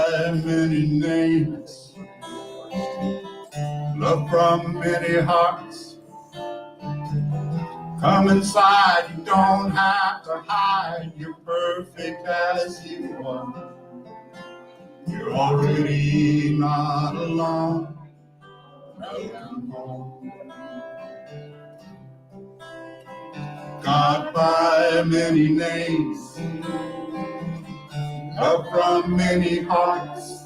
by many names, love from many hearts. Come inside, you don't have to hide, you're perfect as you are. You're already not alone. Welcome home. God by many names, love from many hearts.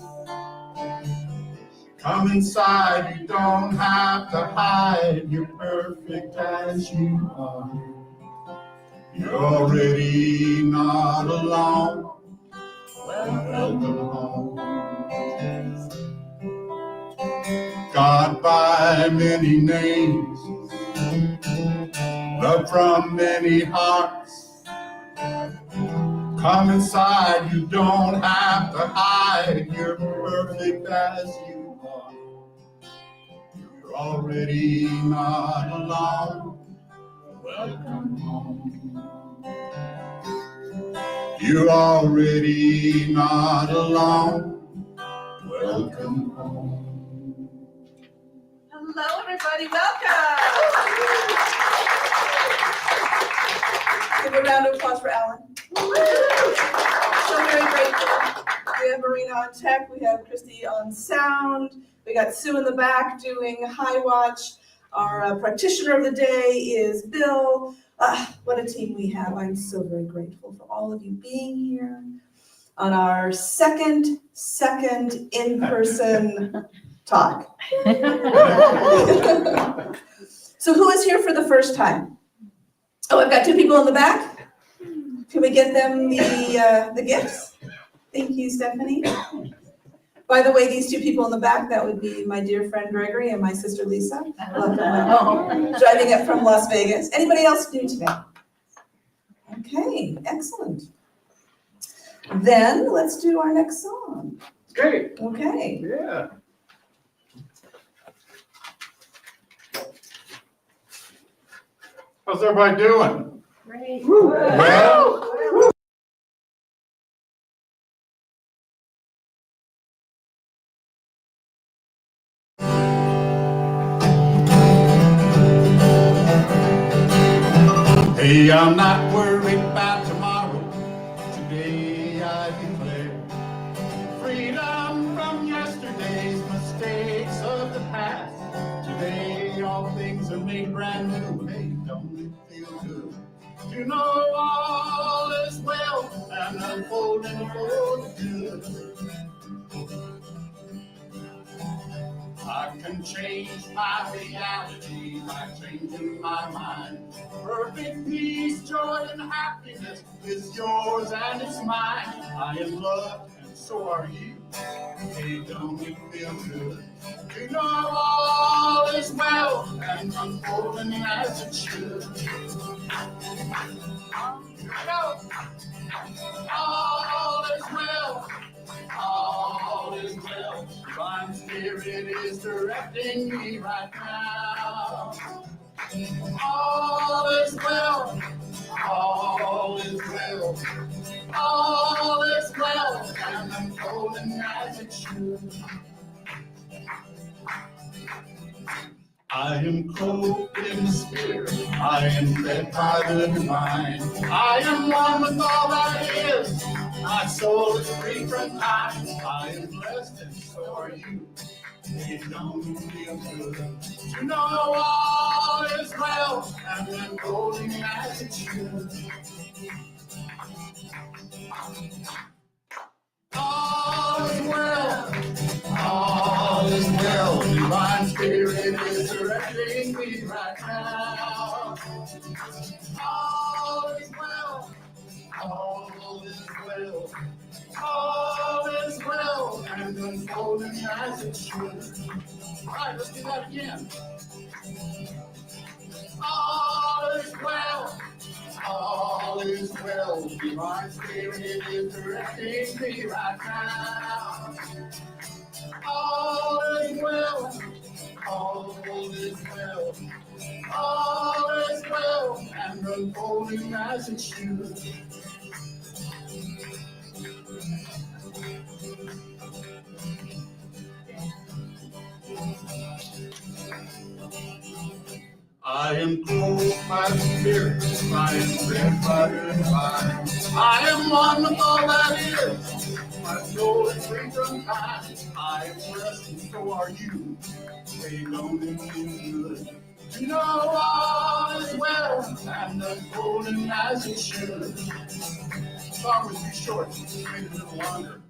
Come inside, you don't have to hide, you're perfect as you are. You're already not alone. Welcome home. God by many names, love from many hearts. Come inside, you don't have to hide, you're perfect as you are. You're already not alone. Welcome home. You're already not alone. Welcome home. Hello, everybody. Welcome. Give a round of applause for Alan. So very grateful. We have Marina on tech. We have Christy on sound. We got Sue in the back doing High Watch. Our practitioner of the day is Bill. What a team we have. I'm so very grateful for all of you being here on our second in-person talk. So who is here for the first time? Oh, I've got two people in the back. Can we get them the gifts? Thank you, Stephanie. By the way, these two people in the back, that would be my dear friend Gregory and my sister Lisa. Welcome. Driving up from Las Vegas. Anybody else new today? Okay, excellent. Then let's do our next song. Great. Okay. Yeah. How's everybody doing? Great. Well, hey, I'm not worried about tomorrow. Today I declare freedom from yesterday's mistakes of the past. Today all things are made brand new. Hey, don't it feel good to know all is well and unfolding for the good? I can change my reality by changing my mind. Perfect peace, joy, and happiness is yours and it's mine. I am loved and so are you. Hey, don't it feel good to know all is well and unfolding as it should? Here I go. All is well. All is well. Divine Spirit is directing me right now. All is well. All is well. All is well. And unfolding as it should. I am clothed in the Spirit. I am fed by the divine. I am one with all that is. My soul is free from time. I am blessed and so are you. It don't feel good to know all is well and unfolding as it should. All is well. All is well. Divine Spirit is directing me right now. All is well. All is well. All is well and unfolding as it should. All right, let's do that again. All is well. All is well. Divine Spirit is directing me right now. All is well. All is well. All is well and unfolding as it should. I am clothed by the Spirit, I am led by divine. I am wonderful, that is, my soul is free from time. I am blessed, and so are you. They don't do good. You know all is well, and unfolding as it should. Song was too short, so just made it a little longer.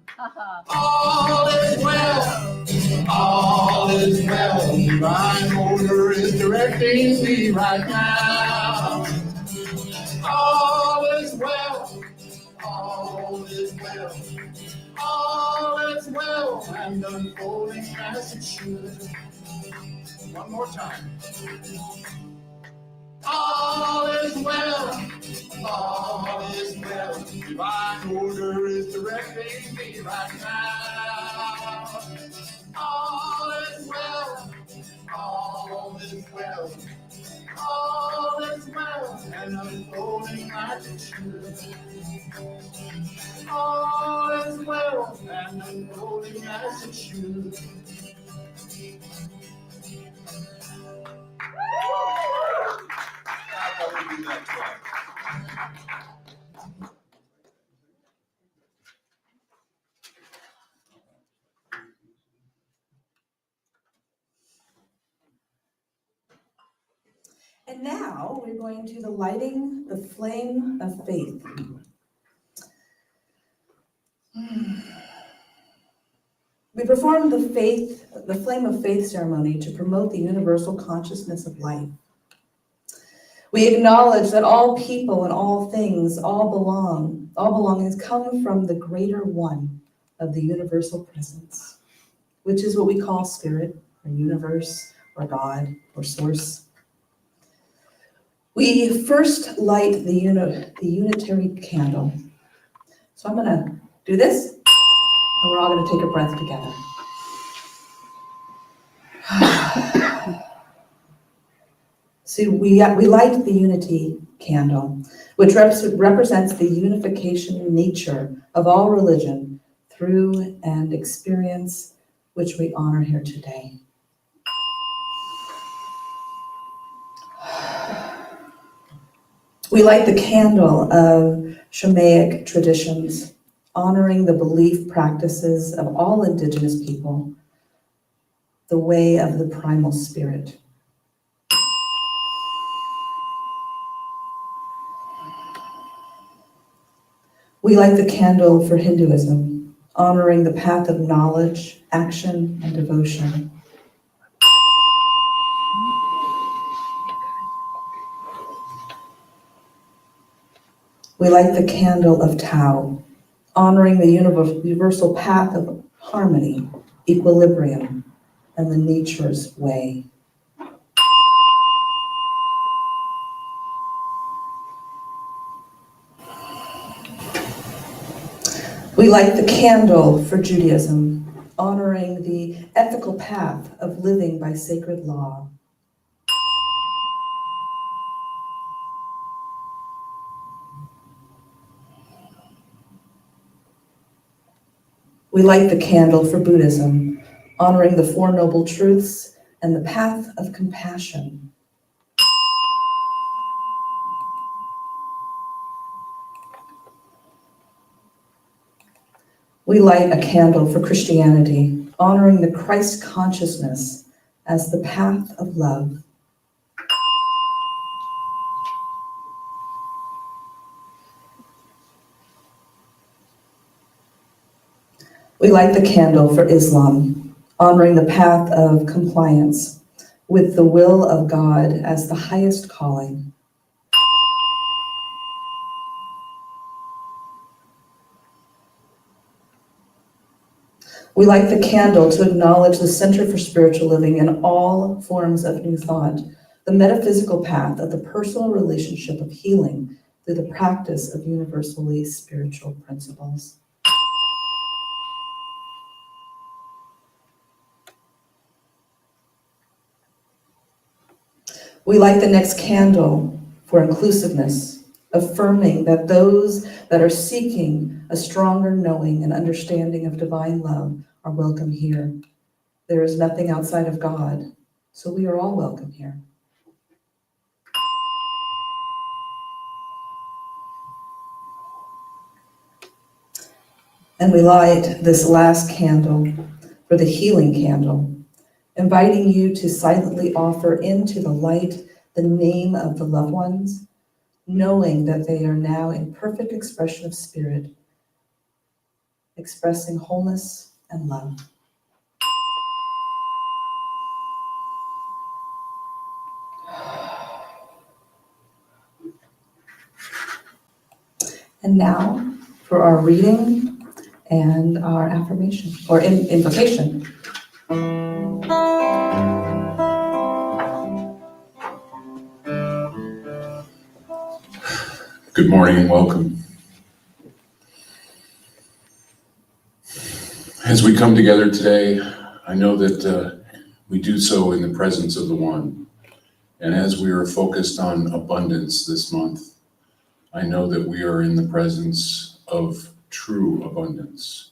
All is well, all is well. Divine order is directing me right now. All is well, all is well, all is well, and unfolding as it should. One more time. All is well, all is well. Divine order is directing me right now. All is well, all is well, all is well, and unfolding as it should. All is well, and unfolding as it should. I thought we'd do that twice. And now we're going to the lighting the flame of faith. We perform the flame of faith ceremony to promote the universal consciousness of life. We acknowledge that all people and all things, all belongings come from the greater one of the universal presence, which is what we call spirit, or universe, or God, or source. We first light the unitary candle. So I'm gonna do this, and we're all gonna take a breath together. So we light the unity candle, which represents the unification nature of all religion through and experience, which we honor here today. We light the candle of Shamanic traditions, honoring the belief practices of all indigenous people, the way of the primal spirit. We light the candle for Hinduism, honoring the path of knowledge, action, and devotion. We light the candle of Tao, honoring the universal path of harmony, equilibrium, and the nature's way. We light the candle for Judaism, honoring the ethical path of living by sacred law. We light the candle for Buddhism, honoring the Four Noble Truths and the path of compassion. We light a candle for Christianity, honoring the Christ consciousness as the path of love. We light the candle for Islam, honoring the path of compliance with the will of God as the highest calling. We light the candle to acknowledge the Center for Spiritual Living in all forms of New Thought, the metaphysical path of the personal relationship of healing through the practice of universally spiritual principles. We light the next candle for inclusiveness, affirming that those that are seeking a stronger knowing and understanding of divine love are welcome here. There is nothing outside of God, so we are all welcome here. And we light this last candle for the healing candle, inviting you to silently offer into the light the name of the loved ones, knowing that they are now in perfect expression of spirit, expressing wholeness and love. And now for our reading and our affirmation, or invocation. Good morning and welcome. As we come together today, I know that we do so in the presence of the One. And as we are focused on abundance this month, I know that we are in the presence of true abundance.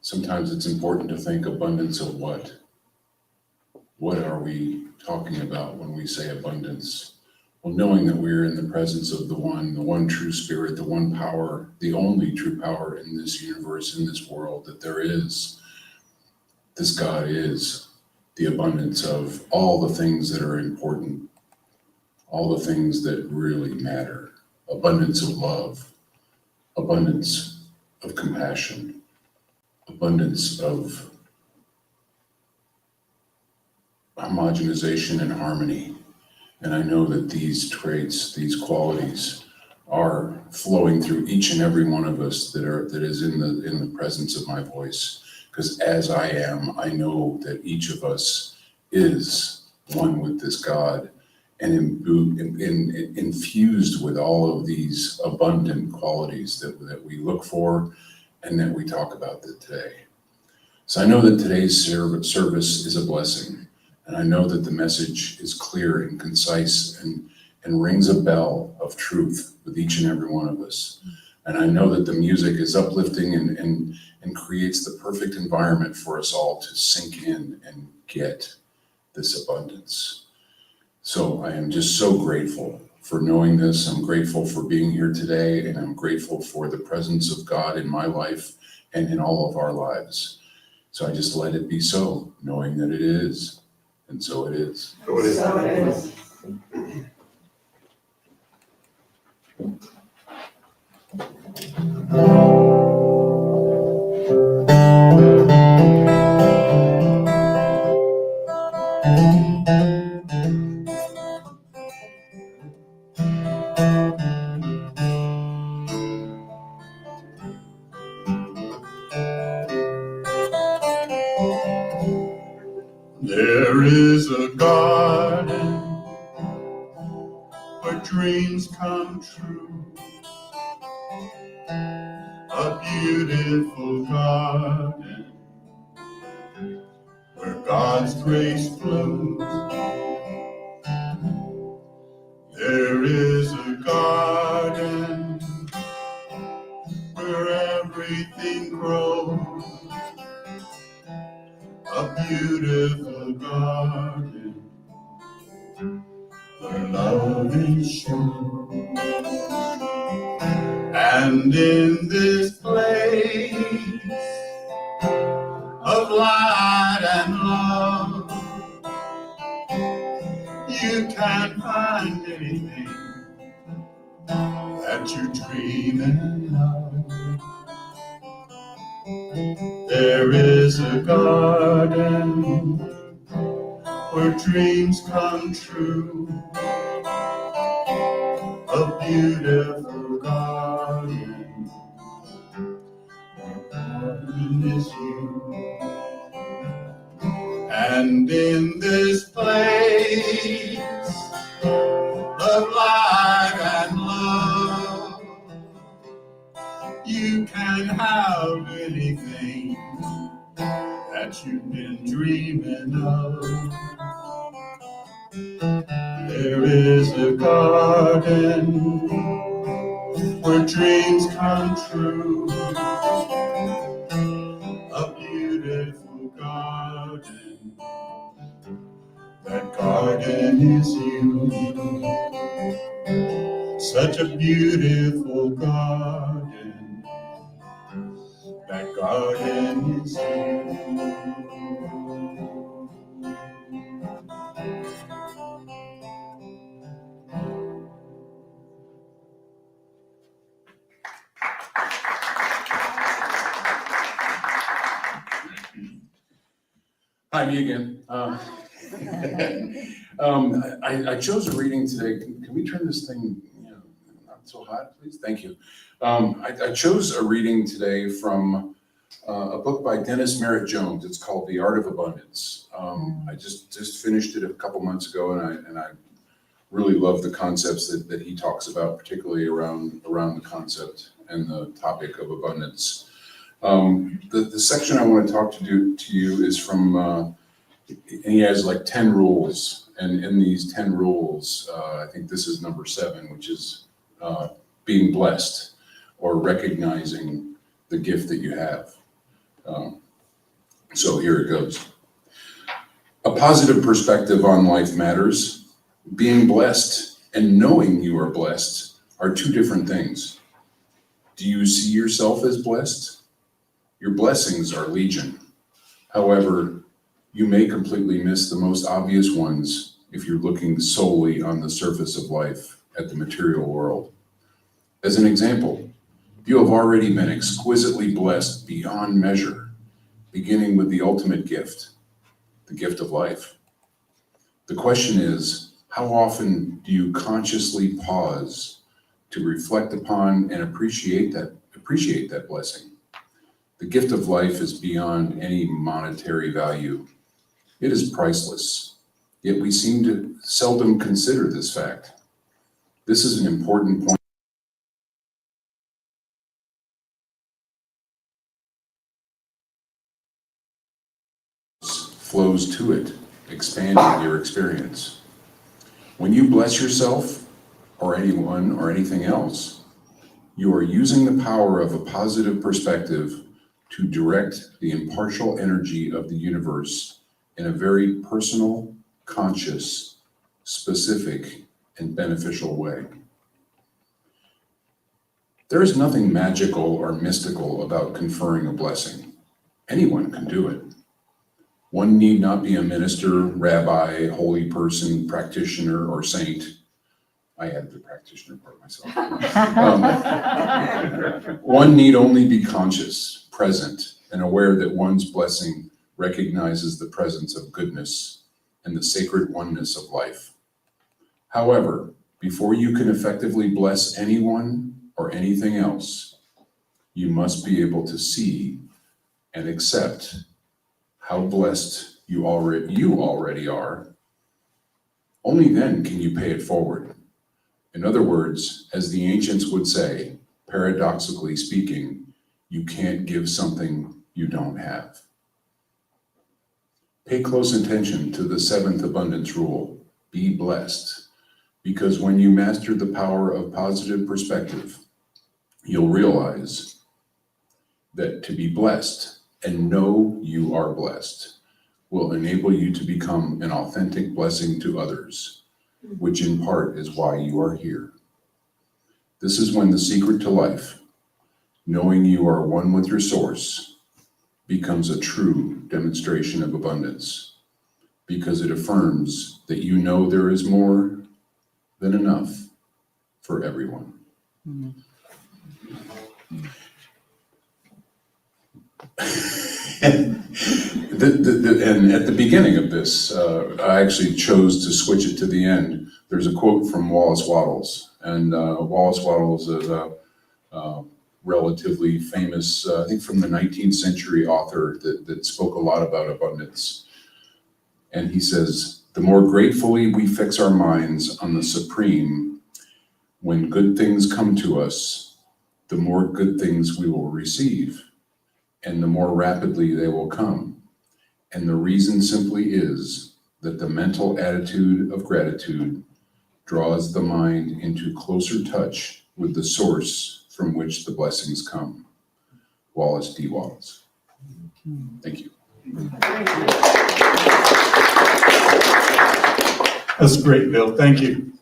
Sometimes it's important to think abundance of what? What are we talking about when we say abundance? Well, knowing that we're in the presence of the one true spirit, the one power, the only true power in this universe, in this world, that there is, this God is the abundance of all the things that are important, all the things that really matter, abundance of love, abundance of compassion, abundance of homogenization and harmony. And I know that these traits, these qualities are flowing through each and every one of us that is in the presence of my voice. Because as I am, I know that each of us is one with this God and infused with all of these abundant qualities that we look for and that we talk about today. So I know that today's service is a blessing. And I know that the message is clear and concise and rings a bell of truth with each and every one of us. And I know that the music is uplifting and creates the perfect environment for us all to sink in and get this abundance. So I am just so grateful for knowing this. I'm grateful for being here today, and I'm grateful for the presence of God in my life and in all of our lives. So I just let it be so, knowing that it is. And so it is. So it is. So it is. There is a garden where dreams come true, a beautiful garden where God's grace flows. There is a garden where everything grows, a beautiful garden where love is shown. And in this place of light and love, you can find anything that you dream and love. There is a garden where dreams come true, a beautiful garden where garden is you. And in this place of light and love, you can have anything that you've been dreaming of. There is a garden where dreams come true, a beautiful garden. That garden is you. Such a beautiful garden that garden is here. Hi, me again. I chose a reading today. Can we turn this thing, not so hot, please? Thank you. I chose a reading today from a book by Dennis Merritt Jones. It's called The Art of Abundance. I just finished it a couple months ago, and I really love the concepts that he talks about, particularly around the concept and the topic of abundance. The section I want to talk to you is from, and he has like 10 rules, and in these 10 rules, I think this is number 7, which is being blessed or recognizing the gift that you have. So here it goes. A positive perspective on life matters. Being blessed and knowing you are blessed are two different things. Do you see yourself as blessed? Your blessings are legion. However, you may completely miss the most obvious ones if you're looking solely on the surface of life at the material world. As an example, you have already been exquisitely blessed beyond measure, beginning with the ultimate gift, the gift of life. The question is, how often do you consciously pause to reflect upon and appreciate that blessing? The gift of life is beyond any monetary value. It is priceless, yet we seem to seldom consider this fact. This is an important point. Flows to it, expanding your experience. When you bless yourself, or anyone, or anything else, you are using the power of a positive perspective to direct the impartial energy of the universe in a very personal, conscious, specific, and beneficial way. There is nothing magical or mystical about conferring a blessing. Anyone can do it. One need not be a minister, rabbi, holy person, practitioner, or saint. I added the practitioner part myself. One need only be conscious, present, and aware that one's blessing recognizes the presence of goodness and the sacred oneness of life. However, before you can effectively bless anyone or anything else, you must be able to see and accept how blessed you already are. Only then can you pay it forward. In other words, as the ancients would say, paradoxically speaking, you can't give something you don't have. Pay close attention to the 7th abundance rule, be blessed, because when you master the power of positive perspective, you'll realize that to be blessed and know you are blessed will enable you to become an authentic blessing to others, which in part is why you are here. This is when the secret to life, knowing you are one with your source, becomes a true demonstration of abundance, because it affirms that you know there is more than enough for everyone. Mm-hmm. And at the beginning of this, I actually chose to switch it to the end. There's a quote from Wallace Wattles, and Wallace Wattles is a relatively famous, I think from the 19th century author that spoke a lot about abundance. And he says, the more gratefully we fix our minds on the supreme, when good things come to us, the more good things we will receive, and the more rapidly they will come. And the reason simply is that the mental attitude of gratitude draws the mind into closer touch with the source from which the blessings come. Wallace D. Wattles. Thank you. That's great, Bill. Thank you.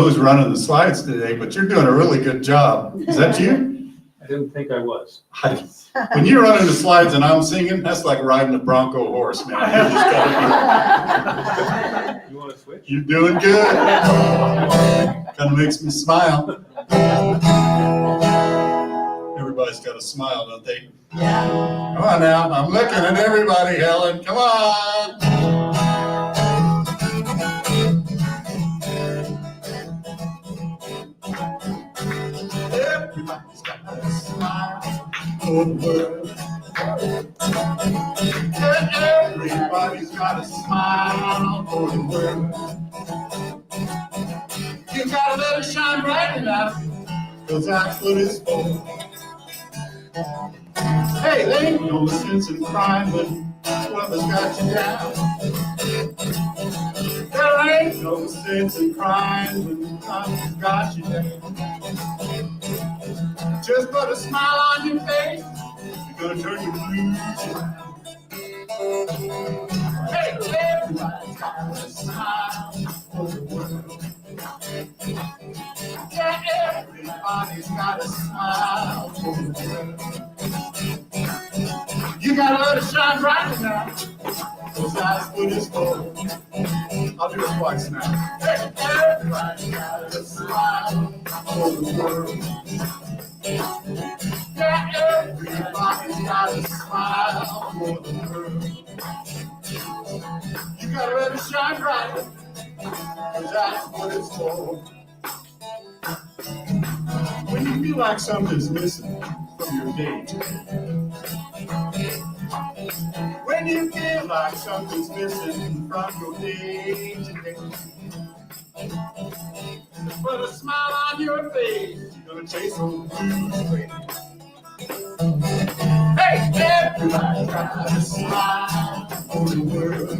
who's running the slides today, but you're doing a really good job. Is that you? I didn't think I was. When you're running the slides and I'm singing, that's like riding a Bronco horse, man. You just gotta You want to switch? you're doing good. Kind of makes me smile. Everybody's got a smile, don't they? Yeah. Come on now, I'm looking at everybody, Helen, come on. Everybody's got a smile for the world. Everybody's got a smile for the world. You gotta let it shine bright enough, 'cause that's what it's for. Hey, there ain't no sense in crying when whoever's got you down. There ain't no sense in crying when whoever's got you down. Just put a smile on your face, you're gonna turn your blues around. Hey, everybody's got a smile for the world. Yeah, everybody's got a smile for the world. You gotta let it shine bright now, 'cause that's what it's for. I'll do it twice now. Hey, everybody's got a smile for the world. Yeah, everybody's got a smile for the world. You gotta let it shine bright, 'cause that's what it's for. When you feel like something's missing from your day today, when you feel like something's missing from your day today, put a smile on your face, you're gonna chase those blues away. Hey, everybody's got a smile for the world.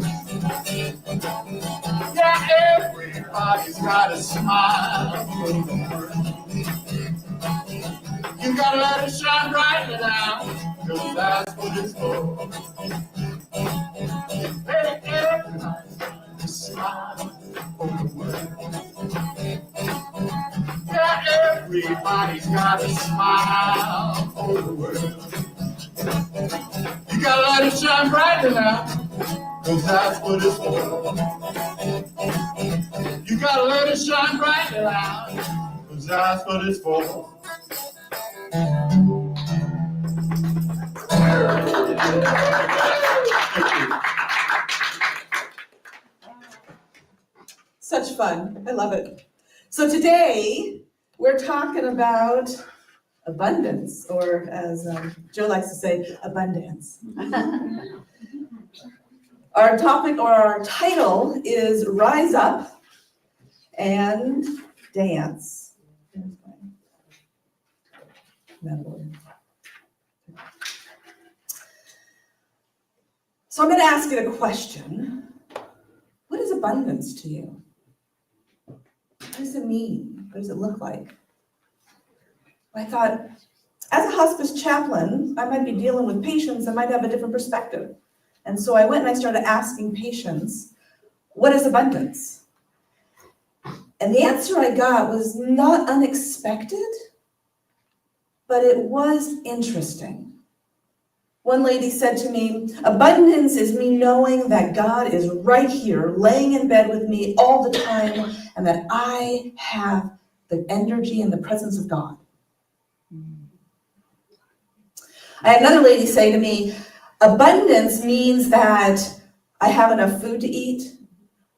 Yeah, everybody's got a smile for the world. You gotta let it shine bright now, 'cause that's what it's for. Hey, everybody's got a smile for the world. Yeah, everybody's got a smile for the world. You gotta let it shine brighter now, 'cause that's what it's for. You gotta let it shine brighter now, 'cause that's what it's for. Such fun. I love it. So today, we're talking about abundance, or as Joe likes to say, abundance. Our topic or our title is Rise Up and Dance. So I'm going to ask you a question. What is abundance to you? What does it mean? What does it look like? I thought, as a hospice chaplain, I might be dealing with patients that might have a different perspective. And so I went and I started asking patients, what is abundance? And the answer I got was not unexpected, but it was interesting. One lady said to me, abundance is me knowing that God is right here, laying in bed with me all the time, and that I have the energy and the presence of God. I had another lady say to me, abundance means that I have enough food to eat,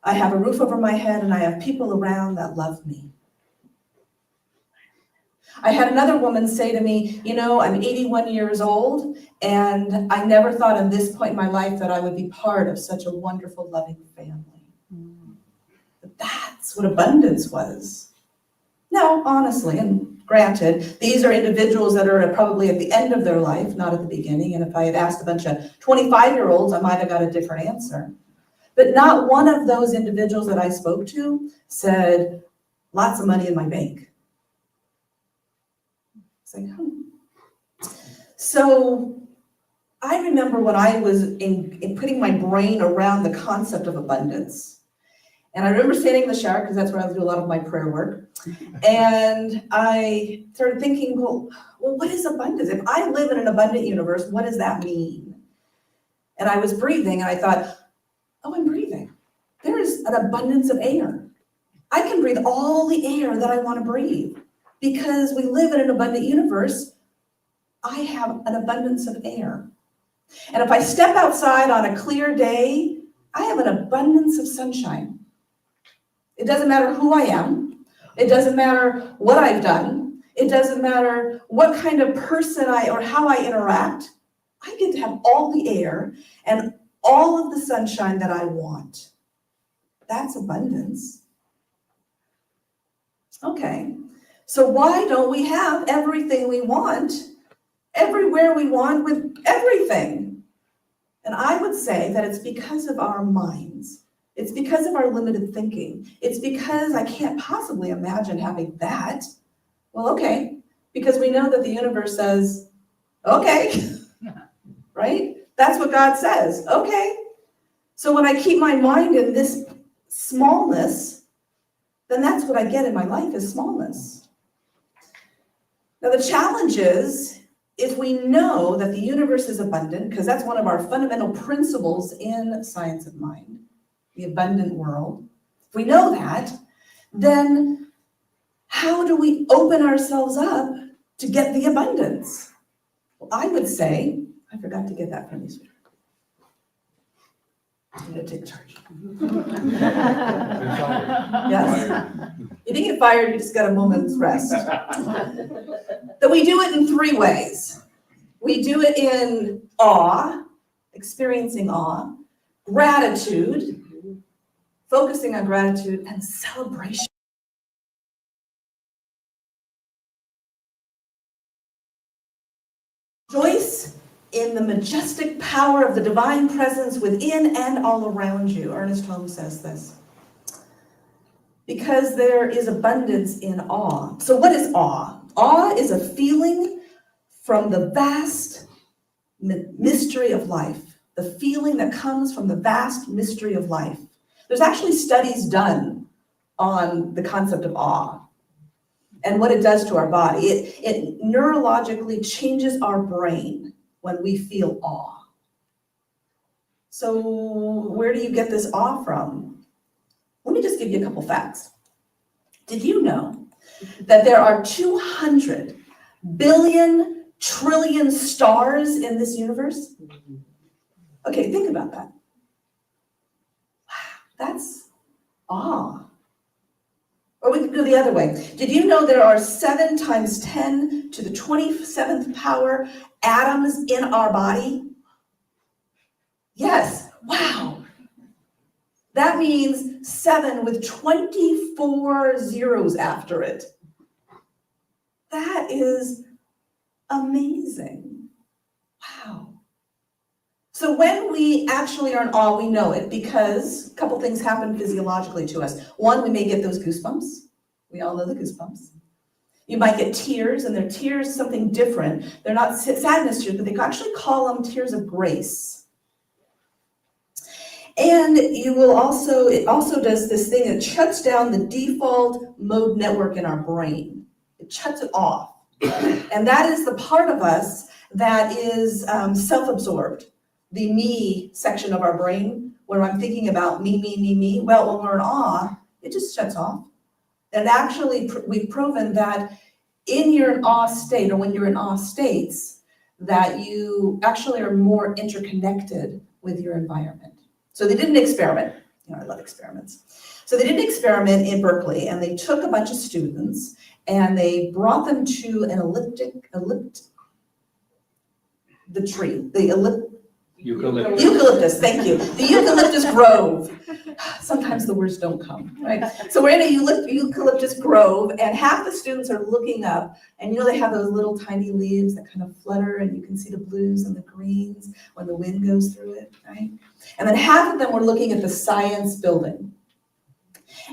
I have a roof over my head, and I have people around that love me. I had another woman say to me, you know, I'm 81 years old, and I never thought at this point in my life that I would be part of such a wonderful, loving family. But that's what abundance was. Now, honestly, and granted, these are individuals that are probably at the end of their life, not at the beginning, and if I had asked a bunch of 25-year-olds, I might have got a different answer. But not one of those individuals that I spoke to said, lots of money in my bank. It's like, So I remember when I was in putting my brain around the concept of abundance. And I remember standing in the shower, because that's where I do a lot of my prayer work. And I started thinking, well, what is abundance? If I live in an abundant universe, what does that mean? And I was breathing, and I thought, oh, I'm breathing. There is an abundance of air. I can breathe all the air that I want to breathe. Because we live in an abundant universe, I have an abundance of air. And if I step outside on a clear day, I have an abundance of sunshine. It doesn't matter who I am. It doesn't matter what I've done. It doesn't matter what kind of person or how I interact. I get to have all the air and all of the sunshine that I want. That's abundance. Okay, so why don't we have everything we want, everywhere we want, with everything? And I would say that it's because of our minds. It's because of our limited thinking. It's because I can't possibly imagine having that. Well, okay, because we know that the universe says, okay, right? That's what God says, okay. So when I keep my mind in this smallness, then that's what I get in my life is smallness. Now the challenge is, if we know that the universe is abundant, because that's one of our fundamental principles in science of mind, the abundant world, if we know that, then how do we open ourselves up to get the abundance? Well, I would say, I forgot to get that from you, sweetheart. I'm going to take charge. Yes? You didn't get fired, you just got a moment's rest. That we do it in 3 ways. We do it in awe, experiencing awe, gratitude, focusing on gratitude, and celebration. Rejoice in the majestic power of the divine presence within and all around you. Ernest Holmes says this. Because there is abundance in awe. So what is awe? Awe is a feeling from the vast mystery of life. The feeling that comes from the vast mystery of life. There's actually studies done on the concept of awe and what it does to our body. It neurologically changes our brain when we feel awe. So where do you get this awe from? Let me just give you a couple facts. Did you know that there are 200 billion trillion stars in this universe? Okay, think about that. Wow, that's awe. Or we could go the other way. Did you know there are 7 times 10 to the 27th power atoms in our body? Yes, wow. That means 7 with 24 zeros after it. That is amazing. Wow. So when we actually are in awe, we know it because a couple things happen physiologically to us. One, we may get those goosebumps. We all know the goosebumps. You might get tears, and they're tears, something different. They're not sadness tears, but they actually call them tears of grace. And it also does this thing, it shuts down the default mode network in our brain. It shuts it off. And that is the part of us that is self-absorbed. The me section of our brain, where I'm thinking about me. Well, when we're in awe, it just shuts off. And actually, we've proven that in your awe state, or when you're in awe states, that you actually are more interconnected with your environment. So they did an experiment. You know, I love experiments. So they did an experiment in Berkeley, and they took a bunch of students, and they brought them to an eucalyptus, thank you. The eucalyptus grove. Sometimes the words don't come, right? So we're in a eucalyptus grove, and half the students are looking up, and you know they have those little tiny leaves that kind of flutter, and you can see the blues and the greens when the wind goes through it, right? And then half of them were looking at the science building.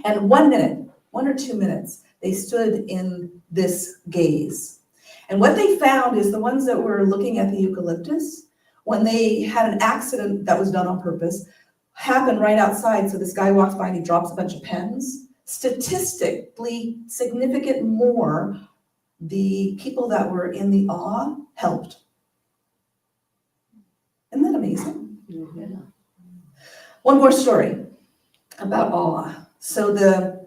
And 1 minute, 1 or 2 minutes, they stood in this gaze. And what they found is the ones that were looking at the eucalyptus, when they had an accident that was done on purpose, happen right outside. So this guy walks by and he drops a bunch of pens. Statistically significant more, the people that were in the awe helped. Isn't that amazing? Yeah. One more story about awe. So there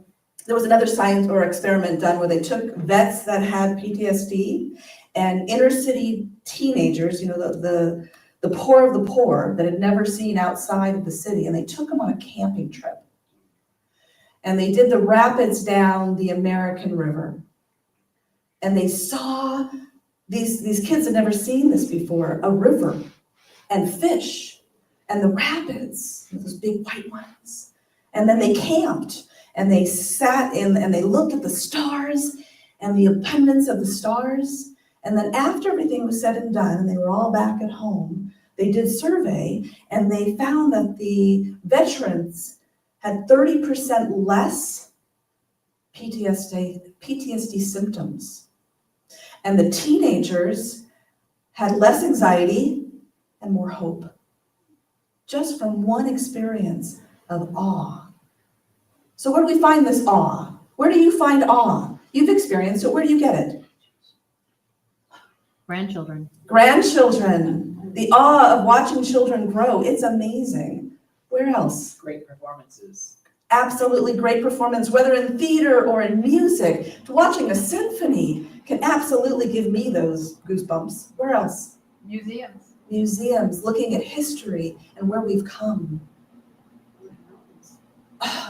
was another science or experiment done where they took vets that had PTSD and inner city teenagers, the poor of the poor that had never seen outside of the city, and they took them on a camping trip. And they did the rapids down the American River. And they saw these kids had never seen this before, a river and fish and the rapids, those big white ones. And then they camped and they sat in and they looked at the stars and the abundance of the stars. And then after everything was said and done and they were all back at home, they did survey and they found that the veterans had 30% less PTSD symptoms. And the teenagers had less anxiety and more hope. Just from one experience of awe. So where do we find this awe? Where do you find awe? You've experienced it. Where do you get it? Grandchildren. Grandchildren. The awe of watching children grow. It's amazing. Where else? Great performances. Absolutely great performance, whether in theater or in music. Watching a symphony can absolutely give me those goosebumps. Where else? Museums. Museums, looking at history and where we've come.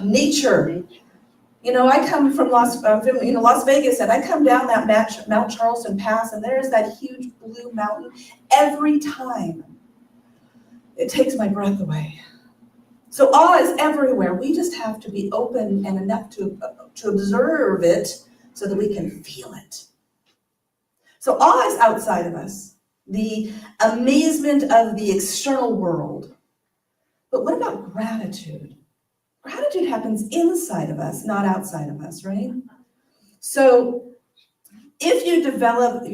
Nature. I come from Las Vegas, and I come down that Mount Charleston Pass, and there's that huge blue mountain. Every time, it takes my breath away. So awe is everywhere. We just have to be open and enough to observe it so that we can feel it. So awe is outside of us, the amazement of the external world. But what about gratitude? Gratitude happens inside of us, not outside of us, right? So if you devote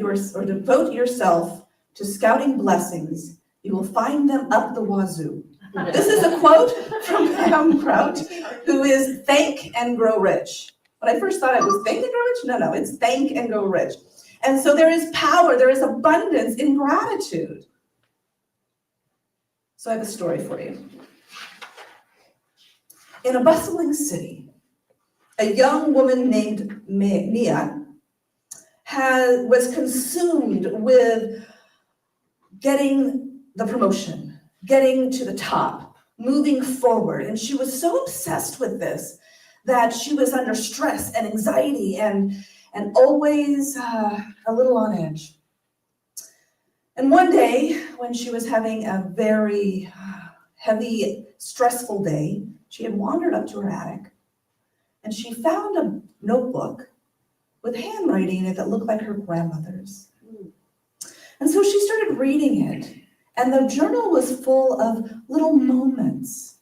yourself to scouting blessings, you will find them up the wazoo. This is a quote from Pam Kraut, who is Thank and Grow Rich. When I first thought it was Think and Grow Rich, no, it's Thank and Grow Rich. And so there is power, there is abundance in gratitude. So I have a story for you. In a bustling city, a young woman named Mia was consumed with getting the promotion, getting to the top, moving forward. And she was so obsessed with this that she was under stress and anxiety and always a little on edge. And one day, when she was having a very heavy, stressful day, she had wandered up to her attic and she found a notebook with handwriting in it that looked like her grandmother's. And so she started reading it, and the journal was full of little moments,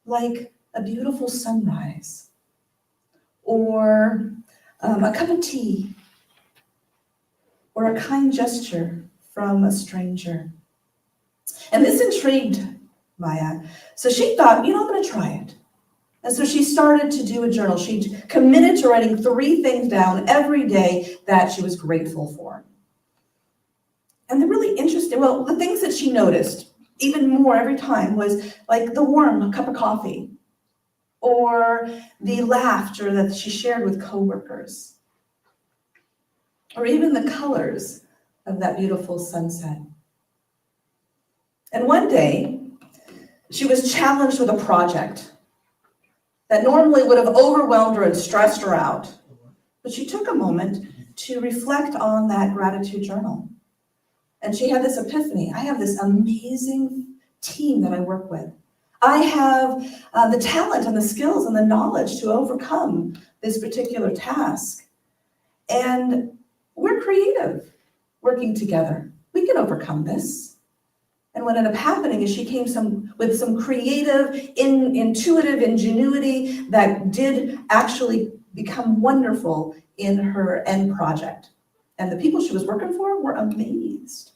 like a beautiful sunrise, or a cup of tea, or a kind gesture from a stranger. And this intrigued Maya. So she thought, I'm going to try it. And so she started to do a journal. She committed to writing 3 things down every day that she was grateful for. And the really interesting, the things that she noticed even more every time was like the warm cup of coffee, or the laughter that she shared with coworkers, or even the colors of that beautiful sunset. And one day, she was challenged with a project that normally would have overwhelmed her and stressed her out. But she took a moment to reflect on that gratitude journal. And she had this epiphany. I have this amazing team that I work with. I have the talent and the skills and the knowledge to overcome this particular task. And we're creative working together. We can overcome this. And what ended up happening is she came with some creative, intuitive ingenuity that did actually become wonderful in her end project. And the people she was working for were amazed.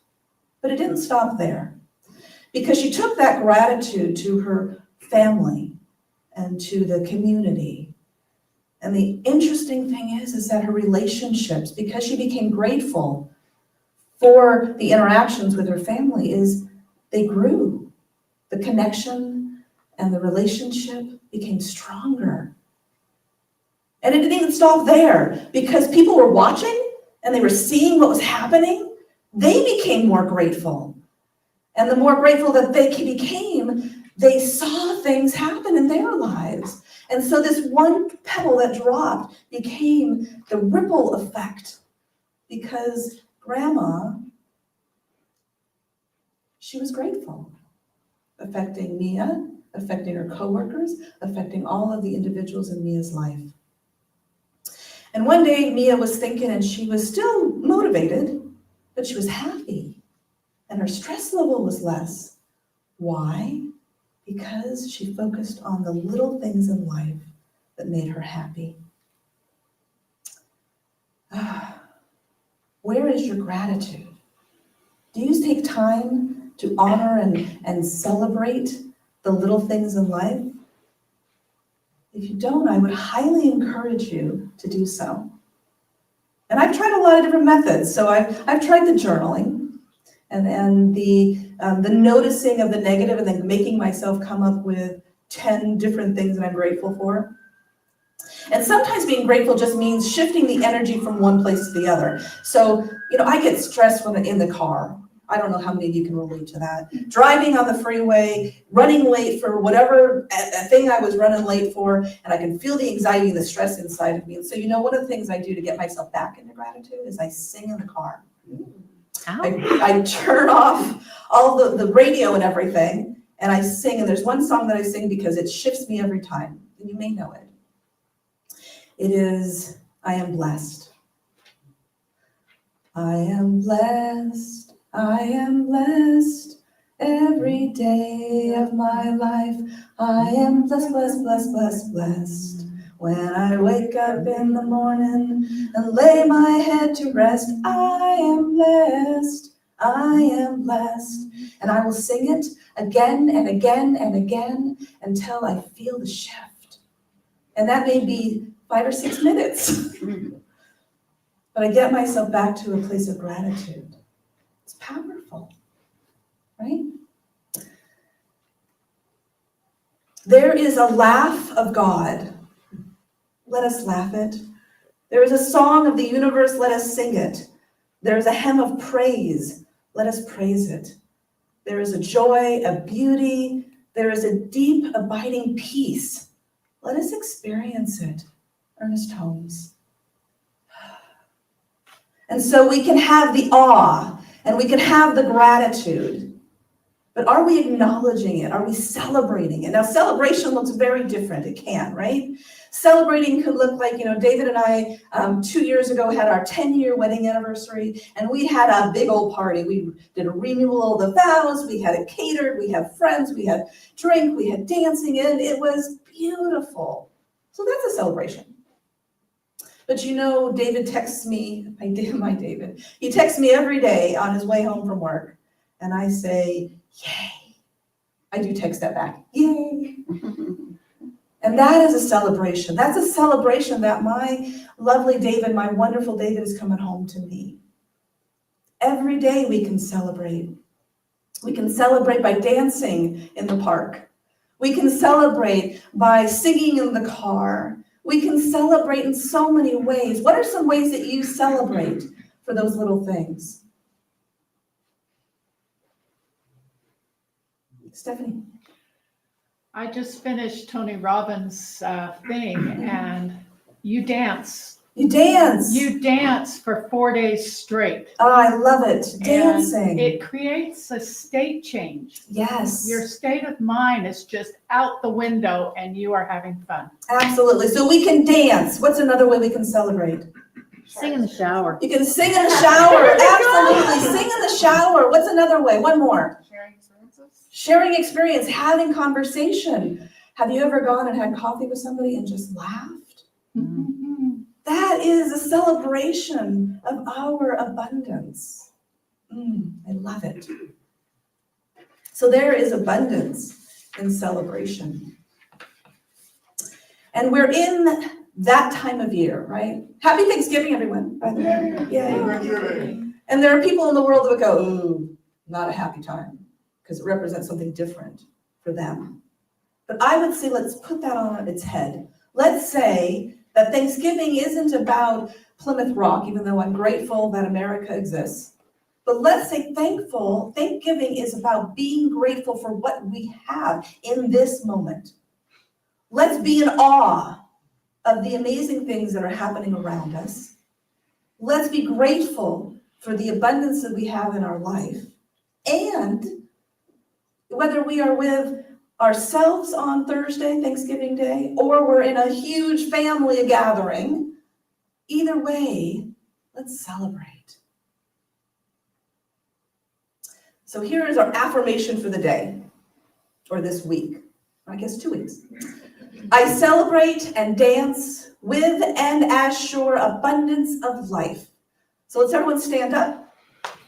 But it didn't stop there, because she took that gratitude to her family and to the community. And the interesting thing is that her relationships, because she became grateful for the interactions with her family, is they grew. The connection and the relationship became stronger. And it didn't even stop there, because people were watching and they were seeing what was happening. They became more grateful. And the more grateful that they became, they saw things happen in their lives. And so this one pebble that dropped became the ripple effect, because Grandma, she was grateful, affecting Mia, affecting her coworkers, affecting all of the individuals in Mia's life. And one day Mia was thinking, and she was still motivated, but she was happy, and her stress level was less. Why? Because she focused on the little things in life that made her happy. Where is your gratitude? Do you take time to honor and celebrate the little things in life? If you don't, I would highly encourage you to do so. And I've tried a lot of different methods. So I've tried the journaling and the noticing of the negative, and then making myself come up with 10 different things that I'm grateful for. And sometimes being grateful just means shifting the energy from one place to the other. So, I get stressed when I'm in the car. I don't know how many of you can relate to that. Driving on the freeway, running late for whatever thing I was running late for, and I can feel the anxiety and the stress inside of me. And so, one of the things I do to get myself back into gratitude is I sing in the car. I turn off all the radio and everything, and I sing. And there's one song that I sing because it shifts me every time. And you may know it. It is, I am blessed. I am blessed. I am blessed every day of my life. I am blessed, blessed, blessed, blessed, blessed. When I wake up in the morning and lay my head to rest, I am blessed. I am blessed. And I will sing it again and again and again until I feel the shift. And that may be 5 or 6 minutes. But I get myself back to a place of gratitude. It's powerful, right? There is a laugh of God. Let us laugh it. There is a song of the universe. Let us sing it. There is a hymn of praise. Let us praise it. There is a joy, a beauty. There is a deep, abiding peace. Let us experience it. Ernest Holmes. And so we can have the awe and we can have the gratitude, but are we acknowledging it? Are we celebrating it? Now, celebration looks very different. It can, right? Celebrating could look like, David and I 2 years ago had our 10-year wedding anniversary, and we had a big old party. We did a renewal of the vows. We had it catered. We had friends. We had drink. We had dancing, and it was beautiful. So that's a celebration. But David texts me, my David, he texts me every day on his way home from work, and I say, yay. I do text that back, yay. And that is a celebration. That's a celebration that my lovely David, my wonderful David, is coming home to me. Every day we can celebrate. We can celebrate by dancing in the park. We can celebrate by singing in the car. We can celebrate in so many ways. What are some ways that you celebrate for those little things? Stephanie. I just finished Tony Robbins' thing, and you dance. You dance. You dance for 4 days straight. Oh, I love it. Dancing. And it creates a state change. Yes. Your state of mind is just out the window and you are having fun. Absolutely. So we can dance. What's another way we can celebrate? Sing in the shower. You can sing in the shower. Absolutely. Sing in the shower. What's another way? One more. Sharing experiences. Sharing experience, having conversation. Have you ever gone and had coffee with somebody and just laughed? Mm-hmm. That is a celebration of our abundance. I love it. So there is abundance in celebration. And we're in that time of year, right? Happy Thanksgiving, everyone, by the way. Yay. And there are people in the world that would go, ooh, not a happy time, because it represents something different for them. But I would say, let's put that on its head. Let's say that Thanksgiving isn't about Plymouth Rock, even though I'm grateful that America exists. But let's say Thanksgiving is about being grateful for what we have in this moment. Let's be in awe of the amazing things that are happening around us. Let's be grateful for the abundance that we have in our life. And whether we are with ourselves on Thursday, Thanksgiving Day, or we're in a huge family gathering, either way, let's celebrate. So here is our affirmation for the day, or this week, I guess 2 weeks. I celebrate and dance with and as sure abundance of life. So let's everyone stand up.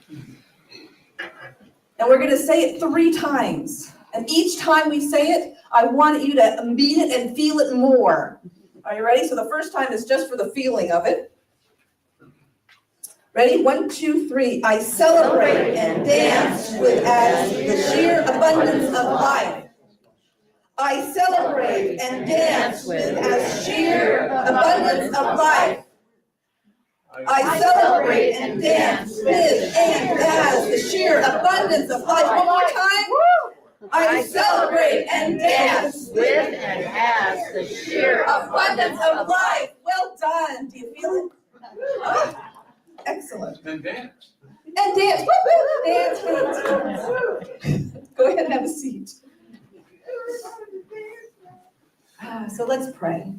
And we're going to say it 3 times. And each time we say it, I want you to mean it and feel it more. Are you ready? So the first time is just for the feeling of it. Ready? 1, 2, 3. I celebrate and dance with as the sheer abundance of life. I celebrate and dance with as sheer abundance of life. I celebrate and dance with and as the sheer abundance of life. One more time. I celebrate and dance with and as the sheer abundance of life. Well done. Do you feel it? Oh, excellent. And dance. And dance. Woo-hoo. Dance. Go ahead and have a seat. So let's pray.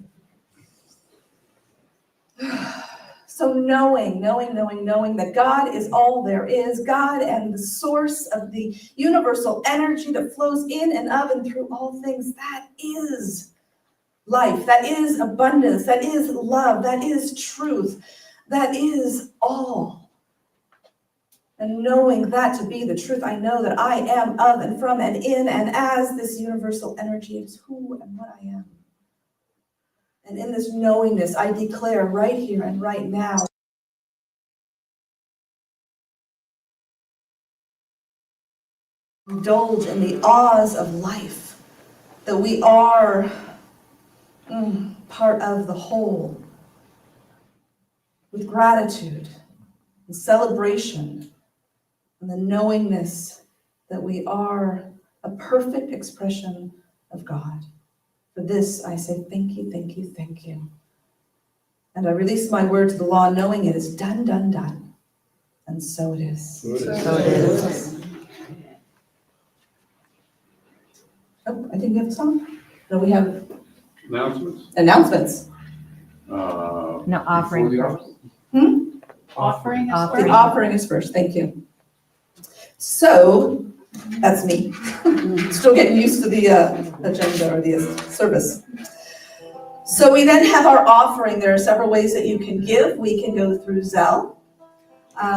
So knowing that God is all there is, God and the source of the universal energy that flows in and of and through all things, that is life, that is abundance, that is love, that is truth, that is all. And knowing that to be the truth, I know that I am of and from and in and as this universal energy is who and what I am. And in this knowingness, I declare right here and right now, indulge in the awes of life, that we are part of the whole, with gratitude and celebration, and the knowingness that we are a perfect expression of God. For this, I say thank you, thank you, thank you. And I release my word to the law, knowing it is done, done, done. And so it is. So it is. Oh, I think we have a song. No, we have Announcements? announcements. No, offering Before the first. Offering is Offering. The offering is first, thank you. So, that's me. Still getting used to the agenda or the service. So we then have our offering. There are several ways that you can give. We can go through Zelle.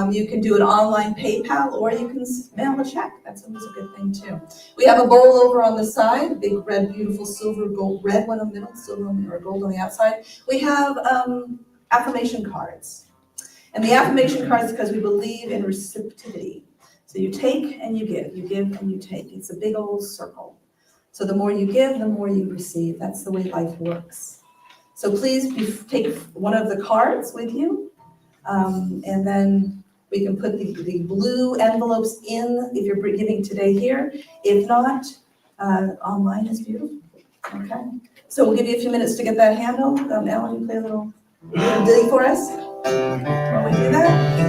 You can do an online PayPal, or you can mail a check. That's always a good thing too. We have a bowl over on the side, a big red, beautiful silver, gold, red one in the middle, silver or gold on the outside. We have affirmation cards. And the affirmation cards, because we believe in reciprocity. So you take and you give and you take. It's a big old circle. So the more you give, the more you receive. That's the way life works. So please take one of the cards with you, and then we can put the blue envelopes in if you're giving today here. If not, online is beautiful. Okay. So we'll give you a few minutes to get that handled. Alan, you play a little ditty for us while we do that.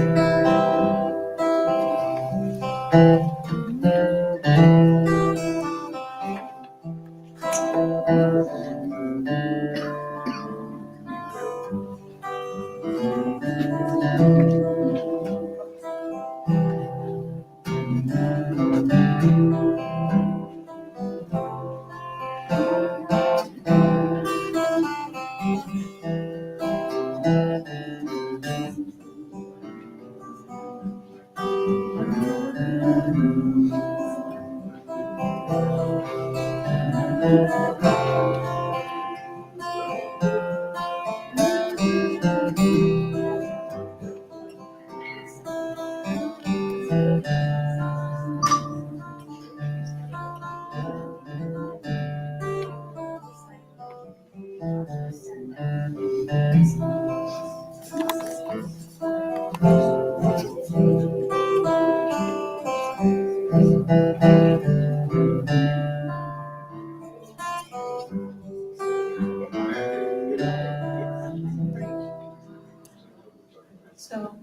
So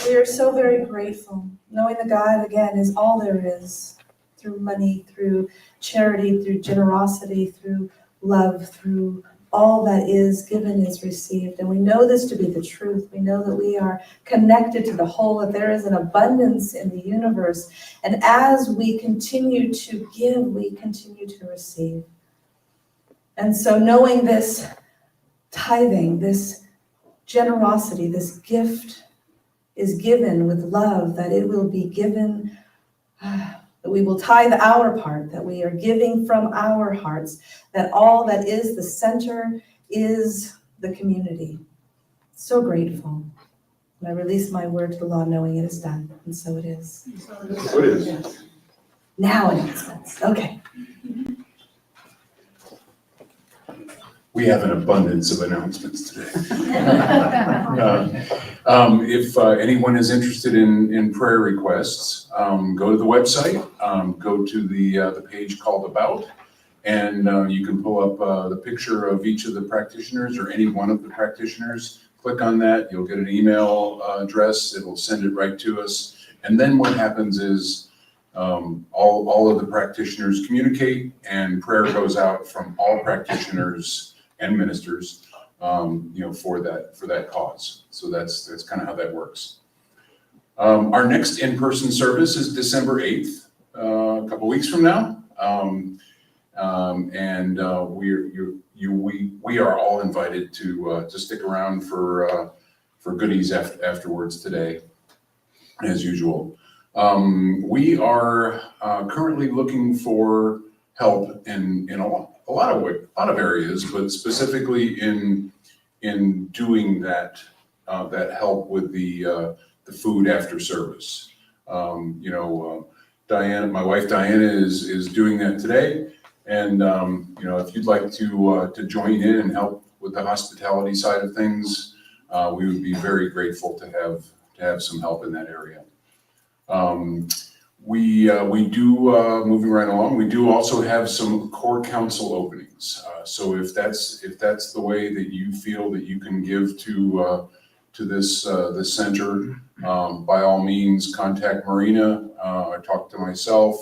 we are so very grateful, knowing that God, again, is all there is, through money, through charity, through generosity, through love, through all that is given is received. And we know this to be the truth. We know that we are connected to the whole, that there is an abundance in the universe. And as we continue to give, we continue to receive. And so knowing this tithing, this generosity, this gift is given with love, that it will be given, that we will tithe our part, that we are giving from our hearts, that all that is the center is the community. So grateful. And I release my word to the law, knowing it is done, and so it is. So it is. Now it makes sense. Okay. We have an abundance of announcements today. If anyone is interested in prayer requests, go to the website, go to the page called About, and you can pull up the picture of each of the practitioners or any one of the practitioners. Click on that, you'll get an email address, it'll send it right to us. And then what happens is all of the practitioners communicate, and prayer goes out from all practitioners and ministers, for that cause. So that's kind of how that works. Our next in-person service is December 8th, a couple weeks from now, and we are all invited to stick around for goodies afterwards today, as usual. We are currently looking for help in a lot of areas, but specifically in doing that help with the food after service. Diana, my wife Diana, is doing that today, and if you'd like to join in and help with the hospitality side of things, we would be very grateful to have some help in that area. We do, moving right along, we do also have some core council openings. So if that's the way that you feel that you can give to this center, by all means, contact Marina, or talk to myself,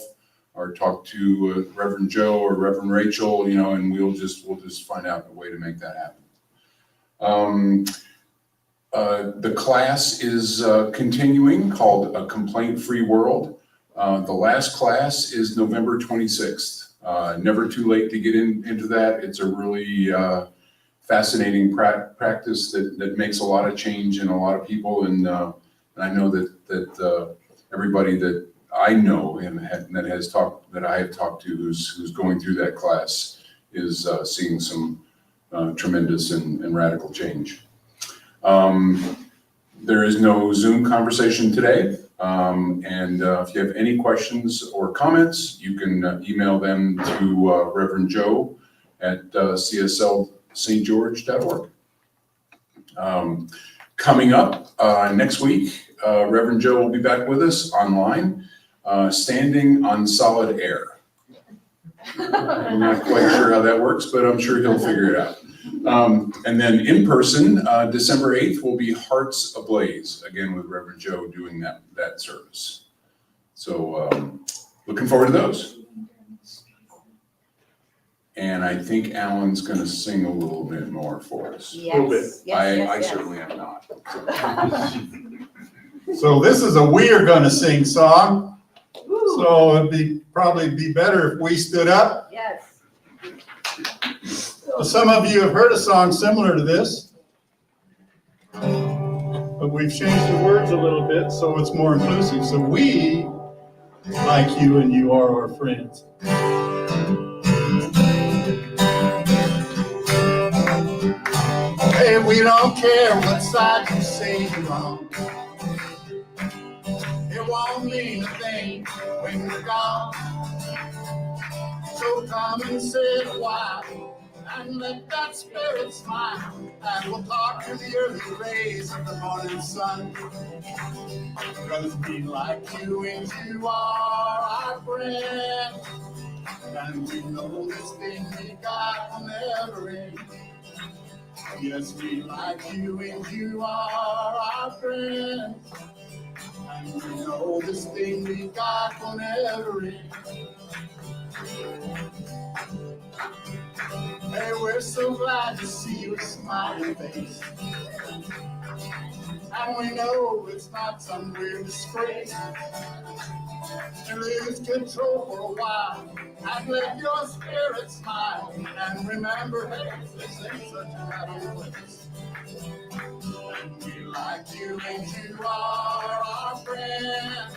or talk to Reverend Joe or Reverend Rachael, and we'll just find out a way to make that happen. The class is continuing, called A Complaint-Free World. The last class is November 26th. Never too late to get into that. It's a really fascinating practice that makes a lot of change in a lot of people, and I know that everybody that I know and that I have talked to who's going through that class is seeing some tremendous and radical change. There is no Zoom conversation today. And if you have any questions or comments, you can email them to Reverend Joe at CSLSGeorge.org. Coming up next week, Reverend Joe will be back with us online, standing on solid air. I'm not quite sure how that works, but I'm sure he'll figure it out. And then in person, December 8th will be Hearts Ablaze, again with Reverend Joe doing that service. So looking forward to those. And I think Alan's going to sing a little bit more for us. Yes. A little bit. Yes, I yes. certainly am not. So this is a "We Are Gonna Sing" song. So it'd probably be better if we stood up. Yes. So some of you have heard a song similar to this, but we've changed the words a little bit so it's more inclusive. So we like you and you are our friends. we don't care what side you say you're on. It won't mean a thing when you're gone. So come and sit a while and let that spirit smile. And we'll talk to the early rays of the morning sun. Cause we like you and you are our friend. And we know this thing we got will never end. Yes, we like you and you are our friend. And we know this thing we got will never end. Hey, we're so glad to see your smiling face. And we know it's not some weird disgrace. You lose control for a while and let your spirit smile. And remember, hey, this ain't such a happy place. And we like you and you are our friend.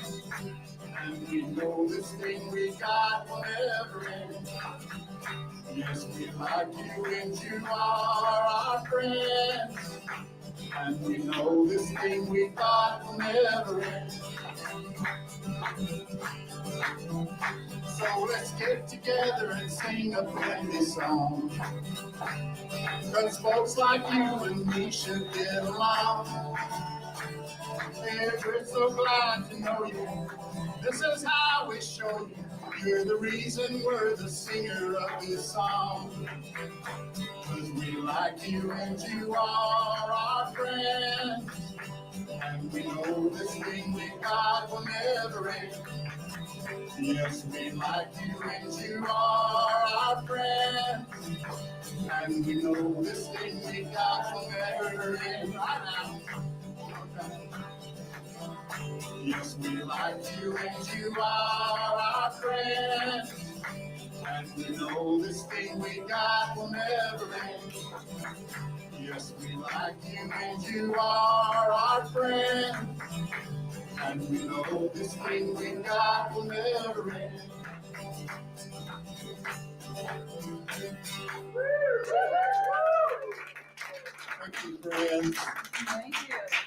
And we know this thing we got will never end. Yes, we like you and you are our friend. And we know this thing we got will never end. So let's get together and sing a friendly song. Cause folks like you and me should get along. Hey, we're so glad to know you. This is how we show you. You're the reason we're the singer of this song. Cause we like you and you are our friend. And we know this thing we got will never end. Yes, we like you and you are our friend. And we know this thing we got will never end. Right now. Okay. Yes, we like you and you are our friend. And we know this thing we got will never end. Yes, we like you and you are our friend. And we know this thing we got will never end. Thank you, friends. Thank you.